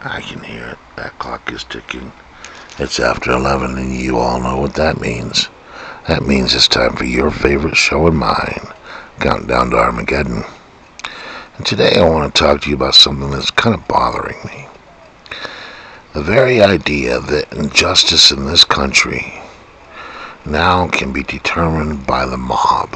I can hear it. That clock is ticking. It's after 11, and you all know what that means. That means it's time for your favorite show and mine, Countdown to Armageddon. And today I want to talk to you about something that's kind of bothering me. The very idea that injustice in this country now can be determined by the mob.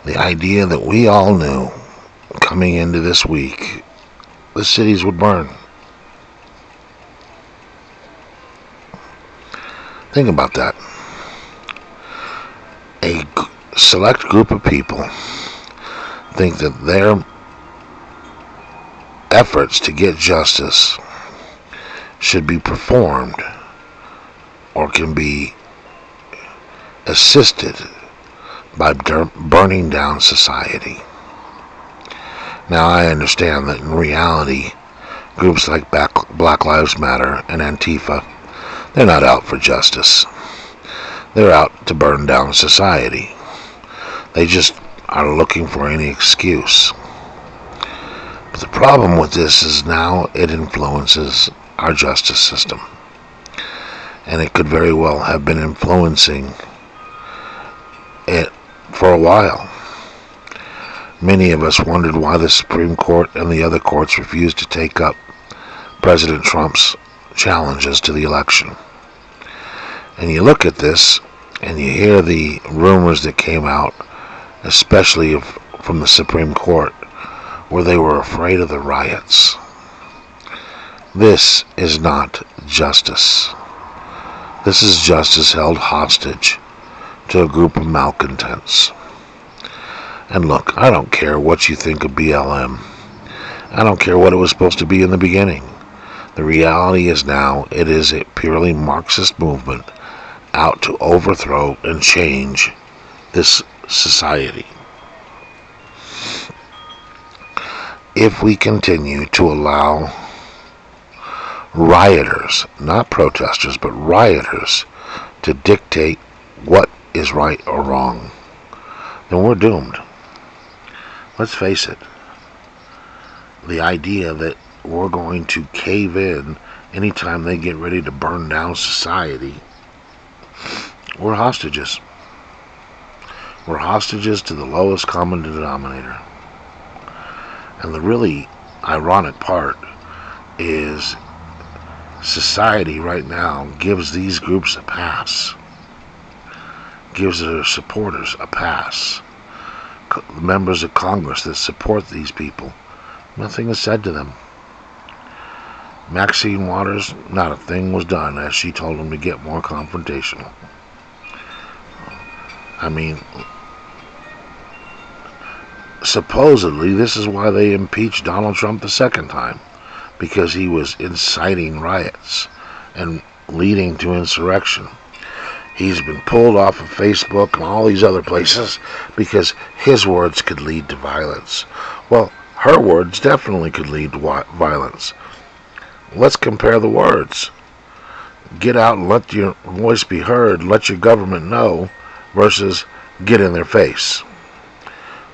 The idea that we all knew coming into this week the cities would burn. Think about that. A select group of people think that their efforts to get justice should be performed or can be assisted by burning down society. Now, I understand that in reality, groups like Black Lives Matter and Antifa, they're not out for justice. They're out to burn down society. They just are looking for any excuse. But the problem with this is now it influences our justice system. And it could very well have been influencing it for a while. Many of us wondered why the Supreme Court and the other courts refused to take up President Trump's challenges to the election. And you look at this and you hear the rumors that came out, especially from the Supreme Court, where they were afraid of the riots. This is not justice. This is justice held hostage to a group of malcontents. And look, I don't care what you think of BLM. I don't care what it was supposed to be in the beginning. The reality is now it is a purely Marxist movement out to overthrow and change this society. If we continue to allow rioters, not protesters, but rioters, to dictate what is right or wrong, then we're doomed. Let's face it. The idea that we're going to cave in anytime they get ready to burn down society, we're hostages. We're hostages to the lowest common denominator. And the really ironic part is society right now gives these groups a pass. Gives their supporters a pass. Members of Congress that support these people, nothing is said to them. Maxine Waters, not a thing was done as she told them to get more confrontational. I mean, supposedly this is why they impeached Donald Trump the second time, because he was inciting riots and leading to insurrection. He's been pulled off of Facebook and all these other places because his words could lead to violence. Well, her words definitely could lead to violence. Let's compare the words. Get out and let your voice be heard, let your government know, versus get in their face.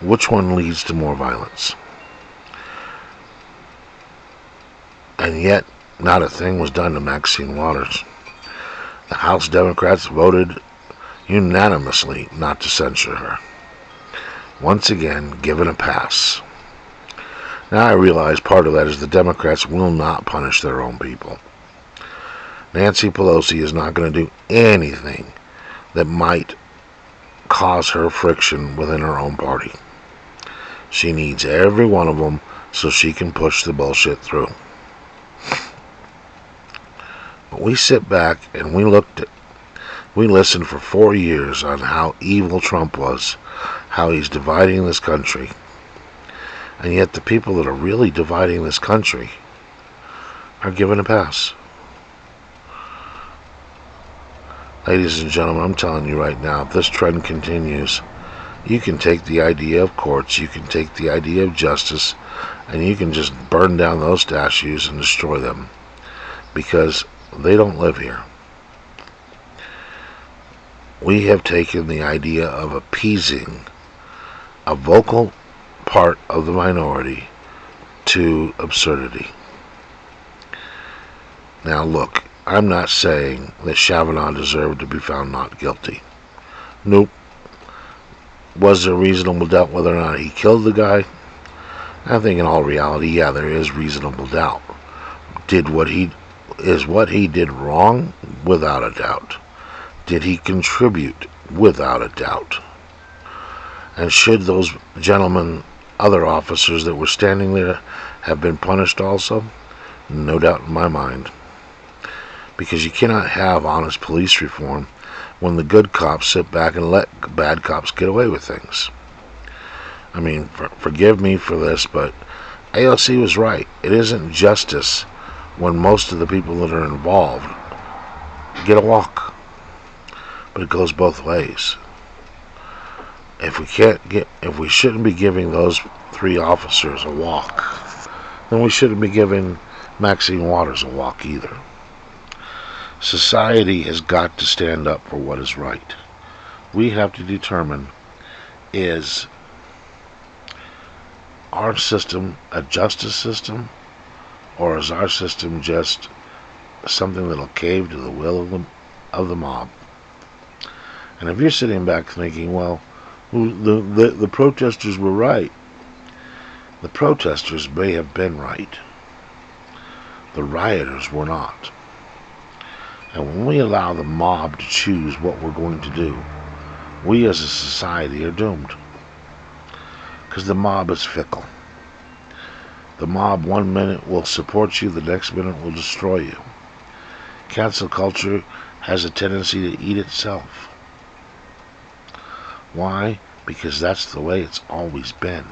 Which one leads to more violence? And yet, not a thing was done to Maxine Waters. The House Democrats voted unanimously not to censure her. Once again, given a pass. Now I realize part of that is the Democrats will not punish their own people. Nancy Pelosi is not going to do anything that might cause her friction within her own party. She needs every one of them so she can push the bullshit through. But we sit back and we listened for 4 years on how evil Trump was, how he's dividing this country. And yet the people that are really dividing this country are given a pass. Ladies and gentlemen, I'm telling you right now, if this trend continues, you can take the idea of courts, you can take the idea of justice, and you can just burn down those statues and destroy them. Because they don't live here. We have taken the idea of appeasing a vocal part of the minority to absurdity. Now look, I'm not saying that Kavanaugh deserved to be found not guilty. Nope. Was there reasonable doubt whether or not he killed the guy? I think in all reality, yeah, there is reasonable doubt. Is what he did wrong? Without a doubt. Did he contribute? Without a doubt. And should those gentlemen, other officers that were standing there, have been punished also? No doubt in my mind. Because you cannot have honest police reform when the good cops sit back and let bad cops get away with things. I mean, forgive me for this, but AOC was right. It isn't justice when most of the people that are involved get a walk. But it goes both ways. If we shouldn't be giving those 3 officers a walk, then we shouldn't be giving Maxine Waters a walk either. Society has got to stand up for what is right. We have to determine, is our system a justice system, or is our system just something that'll cave to the will of the mob? And if you're sitting back thinking, well, the protesters were right, the protesters may have been right. The rioters were not. And when we allow the mob to choose what we're going to do, we as a society are doomed. Because the mob is fickle. The mob 1 minute will support you, the next minute will destroy you. Cancel culture has a tendency to eat itself. Why? Because that's the way it's always been.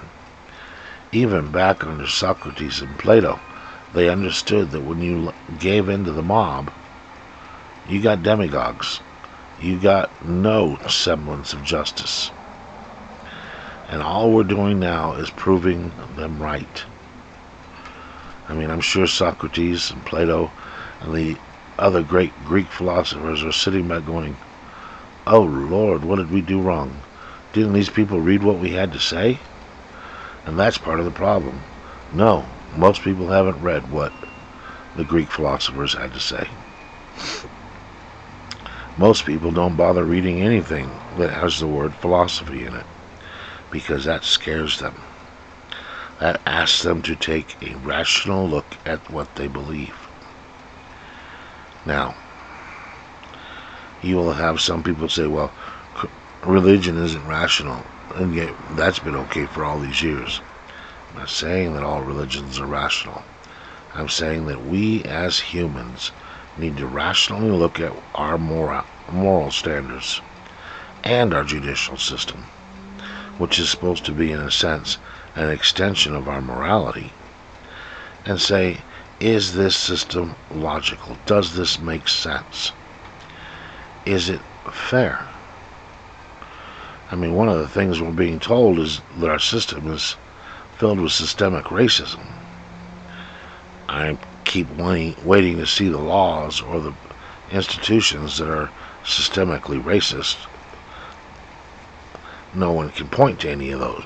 Even back under Socrates and Plato, they understood that when you gave in to the mob, you got demagogues. You got no semblance of justice. And all we're doing now is proving them right. I mean, I'm sure Socrates and Plato and the other great Greek philosophers are sitting back going, oh Lord, what did we do wrong? Didn't these people read what we had to say? And that's part of the problem. No, most people haven't read what the Greek philosophers had to say. Most people don't bother reading anything that has the word philosophy in it, because that scares them. That asks them to take a rational look at what they believe. Now, you will have some people say, well, religion isn't rational, and yet that's been okay for all these years. I'm not saying that all religions are rational. I'm saying that we as humans need to rationally look at our moral standards and our judicial system, which is supposed to be, in a sense, an extension of our morality, and say, is this system logical? Does this make sense? Is it fair? I mean, one of the things we're being told is that our system is filled with systemic racism. I keep waiting to see the laws or the institutions that are systemically racist. No one can point to any of those.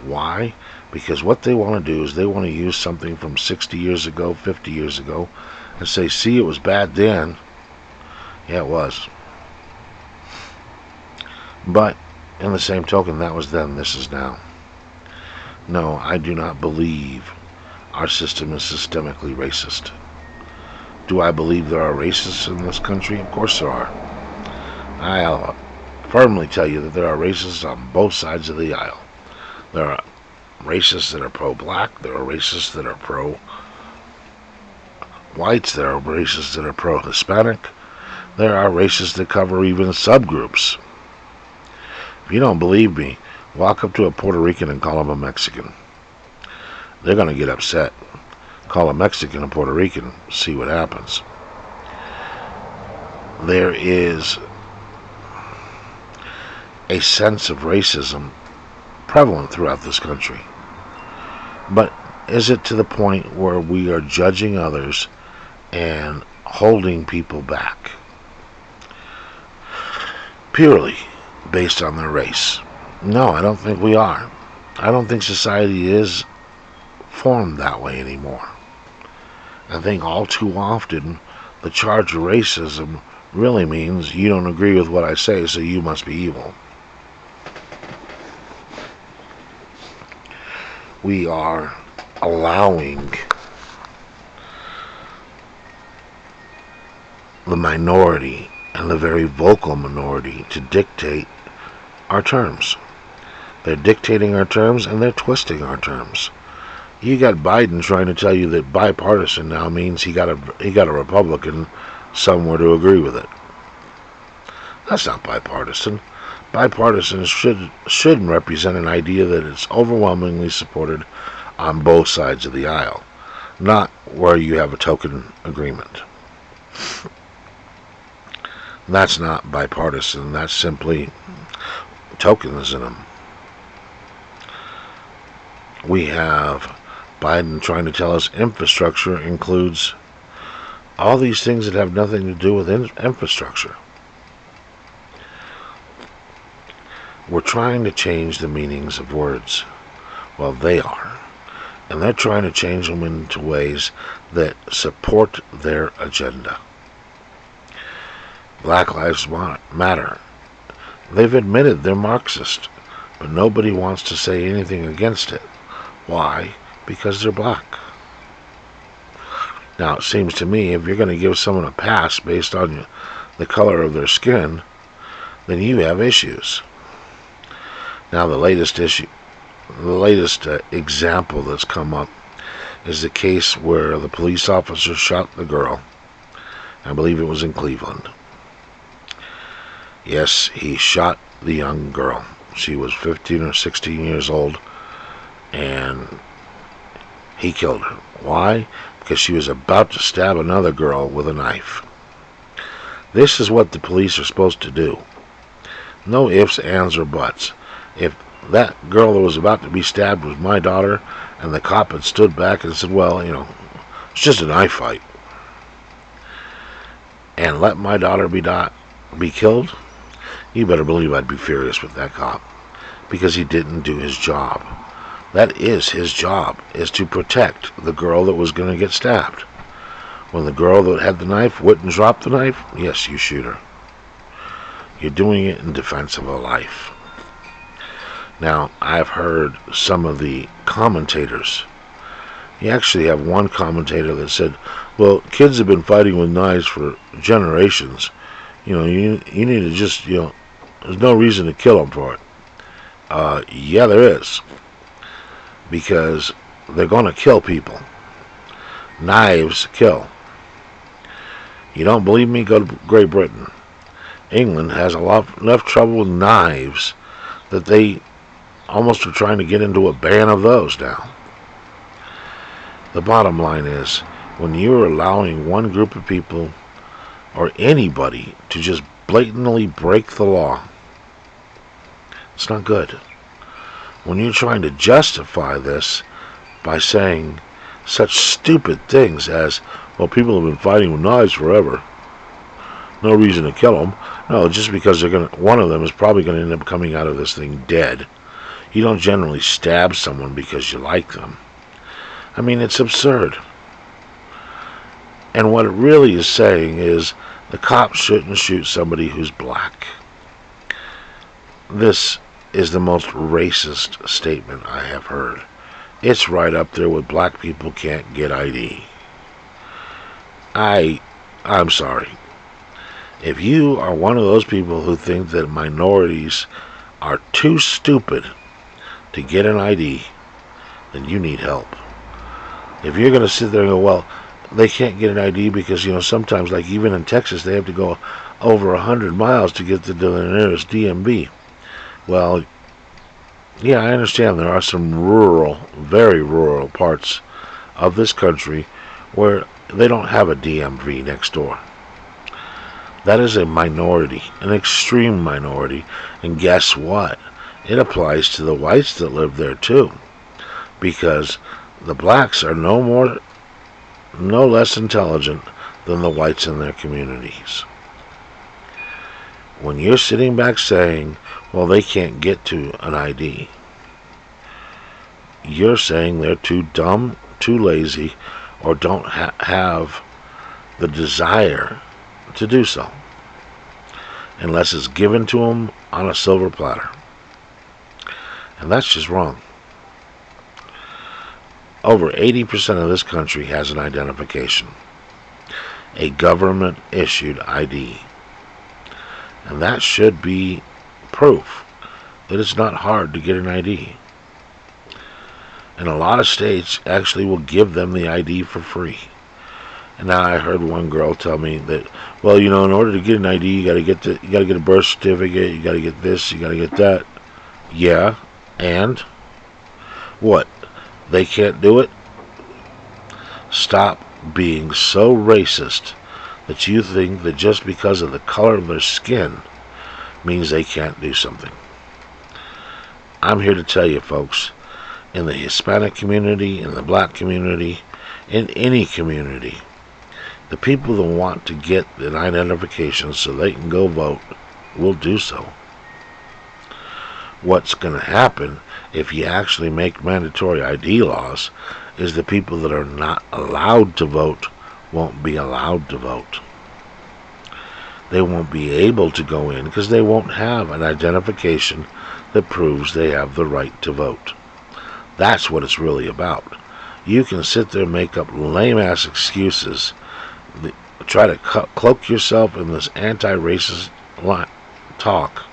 Why? Because what they want to do is they want to use something from 60 years ago, 50 years ago, and say, see, it was bad then. Yeah, it was. But in the same token, that was then, this is now. No, I do not believe our system is systemically racist. Do I believe there are racists in this country? Of course there are. I'll firmly tell you that there are racists on both sides of the aisle. There are racists that are pro-black. There are racists that are pro-whites. There are racists that are pro-Hispanic. There are racists that cover even subgroups. If you don't believe me, walk up to a Puerto Rican and call him a Mexican. They're going to get upset. Call a Mexican a Puerto Rican, see what happens. There is a sense of racism prevalent throughout this country. But is it to the point where we are judging others and holding people back purely based on their race? No, I don't think we are. I don't think society is formed that way anymore. I think all too often the charge of racism really means you don't agree with what I say, so you must be evil. We are allowing the minority, and the very vocal minority, to dictate our terms. They're dictating our terms and they're twisting our terms. You got Biden trying to tell you that bipartisan now means he got a Republican somewhere to agree with it. That's not bipartisan. Bipartisan should represent an idea that is overwhelmingly supported on both sides of the aisle, not where you have a token agreement. That's not bipartisan. That's simply tokenism. We have Biden trying to tell us infrastructure includes all these things that have nothing to do with infrastructure. We're trying to change the meanings of words. Well, they are. And they're trying to change them into ways that support their agenda. Black Lives Matter. They've admitted they're Marxist, but nobody wants to say anything against it. Why? Because they're black. Now, it seems to me if you're going to give someone a pass based on the color of their skin, then you have issues. Now, the latest example that's come up is the case where the police officer shot the girl. I believe it was in Cleveland. Yes, he shot the young girl. She was 15 or 16 years old, and he killed her. Why? Because she was about to stab another girl with a knife. This is what the police are supposed to do. No ifs, ands, or buts. If that girl that was about to be stabbed was my daughter, and the cop had stood back and said, well, it's just a knife fight, and let my daughter be killed, you better believe I'd be furious with that cop, because he didn't do his job. That is his job, is to protect the girl that was going to get stabbed. When the girl that had the knife wouldn't drop the knife, yes, you shoot her. You're doing it in defense of a life. Now, I've heard some of the commentators. You actually have one commentator that said, well, kids have been fighting with knives for generations. You need to just, there's no reason to kill them for it. Yeah, there is. Because they're going to kill people. Knives kill. You don't believe me? Go to Great Britain. England has enough trouble with knives that they almost are trying to get into a ban of those now. The bottom line is, when you're allowing one group of people or anybody to just blatantly break the law, it's not good. When you're trying to justify this by saying such stupid things as, well, people have been fighting with knives forever, no reason to kill them. No, just because one of them is probably going to end up coming out of this thing dead. You don't generally stab someone because you like them. I mean, it's absurd. And what it really is saying is the cops shouldn't shoot somebody who's black. This is the most racist statement I have heard. It's right up there with black people can't get ID. I'm sorry. If you are one of those people who think that minorities are too stupid to get an ID, then you need help. If you're going to sit there and go, well, they can't get an ID because, sometimes, like even in Texas, they have to go over 100 miles to get to the nearest DMV. Well, yeah, I understand there are some rural, very rural parts of this country where they don't have a DMV next door. That is a minority, an extreme minority, and guess what? It applies to the whites that live there too, because the blacks are no less intelligent than the whites in their communities. When you're sitting back saying, well, they can't get to an ID, you're saying they're too dumb too lazy or don't have the desire to do so, unless it's given to them on a silver platter. And that's just wrong. Over 80% of this country has an identification, a government-issued ID. And that should be proof that it's not hard to get an ID. And a lot of states actually will give them the ID for free. And now I heard one girl tell me that, well, in order to get an ID, you got to get a birth certificate, you got to get this, you got to get that. Yeah, and what? They can't do it? Stop being so racist that you think that just because of the color of their skin means they can't do something. I'm here to tell you, folks, in the Hispanic community, in the black community, in any community, the people that want to get an identification so they can go vote will do so. What's going to happen if you actually make mandatory ID laws is the people that are not allowed to vote won't be allowed to vote. They won't be able to go in because they won't have an identification that proves they have the right to vote. That's what it's really about. You can sit there and make up lame-ass excuses, try to cloak yourself in this anti-racist talk,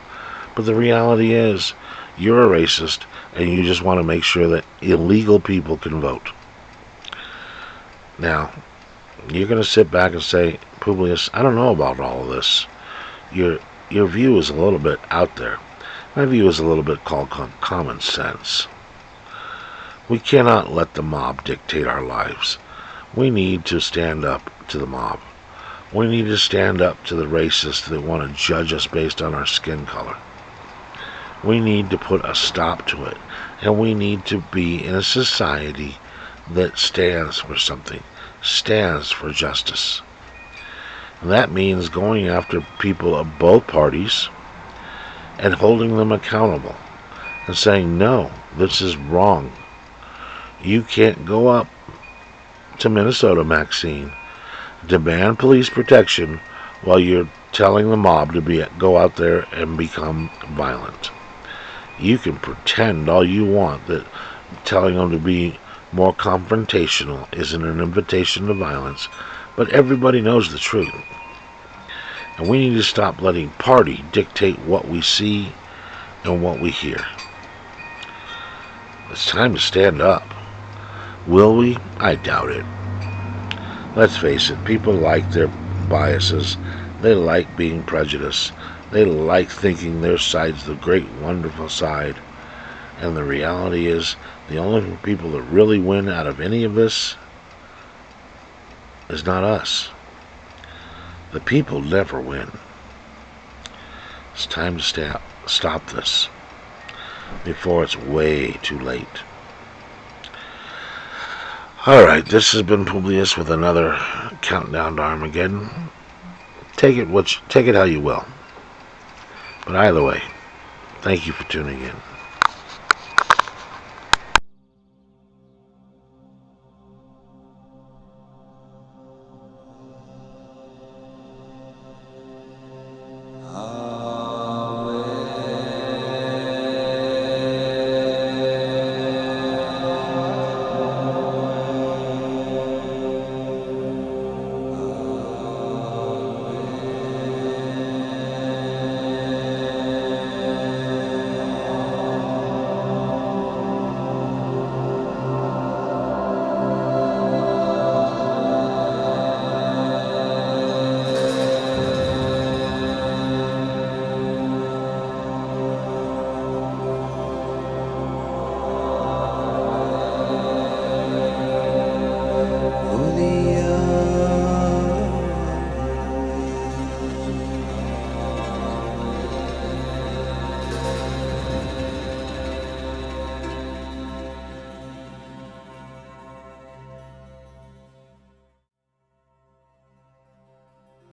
but the reality is you're a racist and you just want to make sure that illegal people can vote. Now, you're going to sit back and say, Publius, I don't know about all of this. Your view is a little bit out there. My view is a little bit called common sense. We cannot let the mob dictate our lives. We need to stand up to the mob. We need to stand up to the racists that want to judge us based on our skin color. We need to put a stop to it. And we need to be in a society that stands for something, stands for justice. And that means going after people of both parties and holding them accountable and saying, no, this is wrong. You can't go up to Minnesota, Maxine, demand police protection while you're telling the mob to go out there and become violent. You can pretend all you want that telling them to be more confrontational isn't an invitation to violence, but everybody knows the truth. And we need to stop letting party dictate what we see and what we hear. It's time to stand up. Will we? I doubt it. Let's face it, people like their biases. They like being prejudiced. They like thinking their side's the great, wonderful side. And the reality is, the only people that really win out of any of this is not us. The people never win. It's time to stop this before it's way too late. Alright, this has been Publius with another countdown to Armageddon. Take it how you will. But either way, thank you for tuning in.